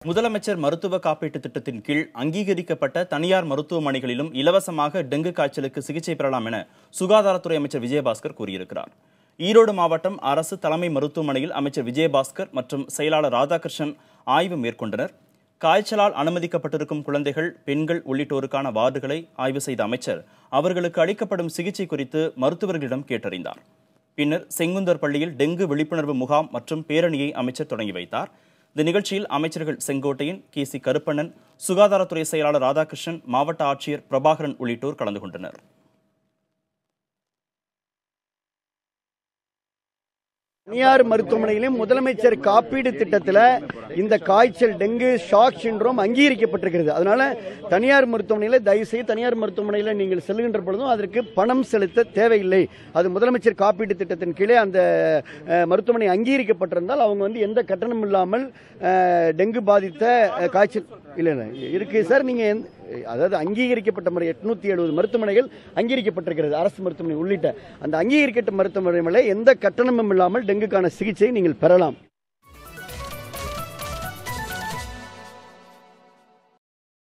முதலமைச்சர் மருத்துவ காப்பீட்டு திட்டத்தின் கீழ் அங்கீகரிக்கப்பட்ட தனியார் மருத்துவமனைகளிலும் இலவசமாக டெங்கு காய்ச்சலுக்கு சிகிச்சை பெறலாம் என சுகாதாரத்துறை அமைச்சர் விஜயபாஸ்கர் கூறியிருக்கிறார். ஈரோடு மாவட்டம் அரசு தலைமை மருத்துவமனையில் அமைச்சர் விஜயபாஸ்கர் மற்றும் செயலாளர் ராதாகிருஷ்ணன் ஆய்வு மேற்கொண்டனர். காய்ச்சலால் அனுமதிக்கப்பட்டிருக்கும் குழந்தைகள், பெண்கள் உள்ளிட்டோருக்கான வார்டுகளை ஆய்வு செய்த அமைச்சர் அவர்களுக்கு அளிக்கப்படும் சிகிச்சை குறித்து மருத்துவர்களிடம் கேட்டறிந்தார். பின்னர் செங்குந்தர் பள்ளியில் டெங்கு விழிப்புணர்வு முகாம் மற்றும் பேரணியை அமைச்சர் தொடங்கி வைத்தார். இந்த நிகழ்ச்சியில் அமைச்சர்கள் செங்கோட்டையன், கே.சி. கருப்பண்ணன், சுகாதாரத்துறை செயலாளர் ராதாகிருஷ்ணன், மாவட்ட ஆட்சியர் பிரபாகரன் உள்ளிட்டோர் கலந்து கொண்டனர். தனியார் மருத்துவமனையிலும் முதலமைச்சர் காப்பீடு திட்டத்தில் இந்த காய்ச்சல், டெங்கு, ஷாக் சிண்ட்ரோம் அங்கீகரிக்கப்பட்டிருக்கிறது. அதனால தனியார் மருத்துவமனையில் தயவுசெய்து தனியார் மருத்துவமனையில் நீங்கள் செல்கின்ற பொழுதும் அதற்கு பணம் செலுத்த தேவையில்லை. அது முதலமைச்சர் காப்பீடு திட்டத்தின் கீழே அந்த மருத்துவமனை அங்கீகரிக்கப்பட்டிருந்தால் அவங்க எந்த கட்டணம் இல்லாமல் டெங்கு பாதித்த காய்ச்சல் இல்லை இருக்கு சார். நீங்க அதாவது அங்கீகரிக்கப்பட்ட முறை 870 மருத்துவமனைகள் அங்கீகரிக்கப்பட்டிருக்கிறது, அரசு மருத்துவமனை உள்ளிட்ட அந்த அங்கீகரிக்கப்பட்ட மருத்துவமனைகளில் எந்த கட்டணமும் இல்லாமல் டெங்குக்கான சிகிச்சை நீங்கள் பெறலாம்.